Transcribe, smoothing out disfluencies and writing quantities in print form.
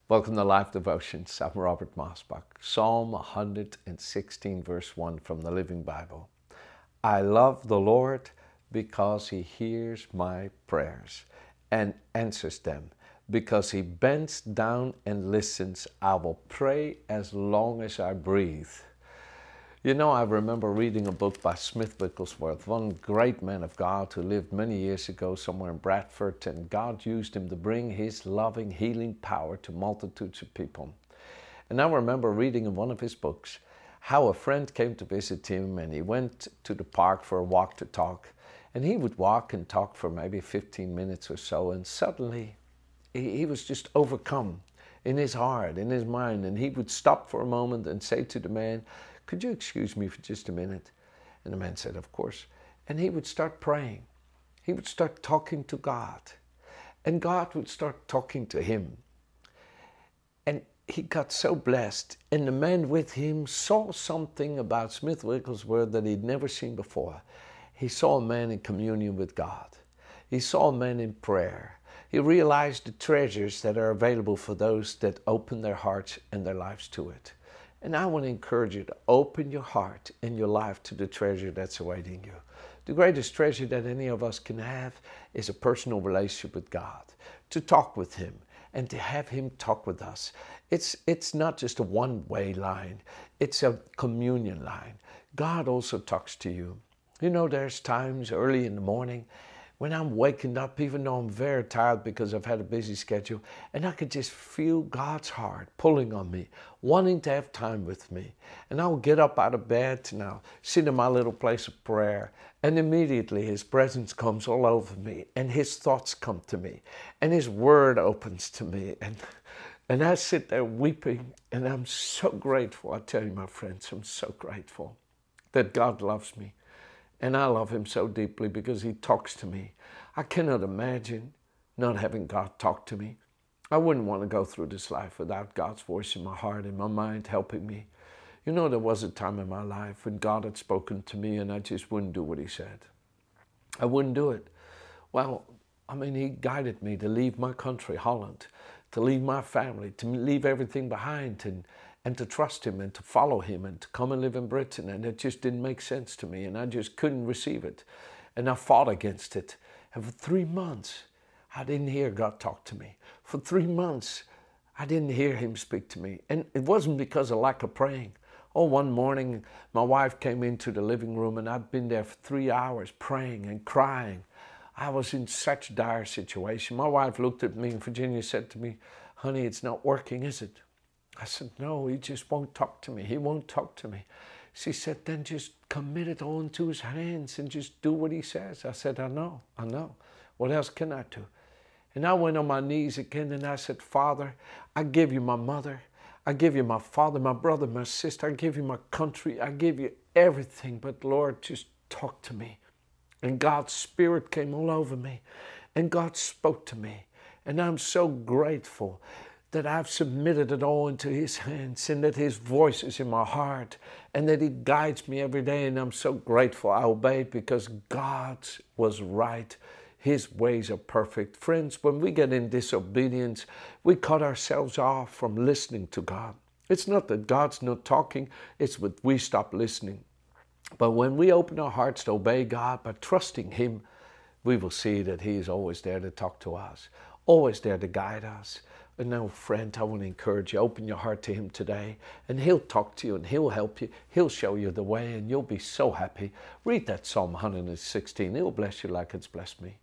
Welcome to Life Devotions. I'm Robert Maasbach. Psalm 116, verse 1 from the Living Bible. I love the Lord because He hears my prayers and answers them. Because He bends down and listens, I will pray as long as I breathe. You know, I remember reading a book by Smith Wigglesworth, one great man of God who lived many years ago somewhere in Bradford, and God used him to bring His loving, healing power to multitudes of people. And I remember reading in one of his books how a friend came to visit him, and he went to the park for a walk to talk. And he would walk and talk for maybe 15 minutes or so, and suddenly he was just overcome in his heart, in his mind, and he would stop for a moment and say to the man, "Could you excuse me for just a minute?" And the man said, "Of course." And he would start praying. He would start talking to God. And God would start talking to him. And he got so blessed. And the man with him saw something about Smith Wigglesworth that he'd never seen before. He saw a man in communion with God. He saw a man in prayer. He realized the treasures that are available for those that open their hearts and their lives to it. And I want to encourage you to open your heart and your life to the treasure that's awaiting you. The greatest treasure that any of us can have is a personal relationship with God, to talk with Him and to have Him talk with us. It's not just a one-way line. It's a communion line. God also talks to you. You know, there's times early in the morning when I'm waking up, even though I'm very tired because I've had a busy schedule, and I could just feel God's heart pulling on me, wanting to have time with me. And I'll get up out of bed and I'll sit in my little place of prayer, and immediately His presence comes all over me, and His thoughts come to me, and His word opens to me, and I sit there weeping, and I'm so grateful. I tell you, my friends, I'm so grateful that God loves me. And I love Him so deeply because He talks to me. I cannot imagine not having God talk to me. I wouldn't want to go through this life without God's voice in my heart and my mind helping me. You know, there was a time in my life when God had spoken to me and I just wouldn't do what He said. I wouldn't do it. Well, He guided me to leave my country, Holland, to leave my family, to leave everything behind and to trust Him and to follow Him and to come and live in Britain. And it just didn't make sense to me, and I just couldn't receive it. And I fought against it. And for 3 months, I didn't hear God talk to me. For 3 months, I didn't hear Him speak to me. And it wasn't because of lack of praying. Oh, one morning, my wife came into the living room, and I'd been there for 3 hours praying and crying. I was in such a dire situation. My wife looked at me, and Virginia said to me, "Honey, it's not working, is it?" I said, "No, He just won't talk to me. He won't talk to me." She said, "Then just commit it all into His hands and just do what He says." I said, I know. What else can I do?" And I went on my knees again and I said, "Father, I give You my mother. I give You my father, my brother, my sister. I give You my country. I give You everything. But Lord, just talk to me." And God's Spirit came all over me. And God spoke to me. And I'm so grateful that I've submitted it all into His hands, and that His voice is in my heart, and that He guides me every day. And I'm so grateful I obeyed because God was right. His ways are perfect. Friends, when we get in disobedience, we cut ourselves off from listening to God. It's not that God's not talking, it's that we stop listening. But when we open our hearts to obey God by trusting Him, we will see that He is always there to talk to us, always there to guide us. And now, friend, I want to encourage you, open your heart to Him today, and He'll talk to you, and He'll help you. He'll show you the way, and you'll be so happy. Read that Psalm 116. It will bless you like it's blessed me.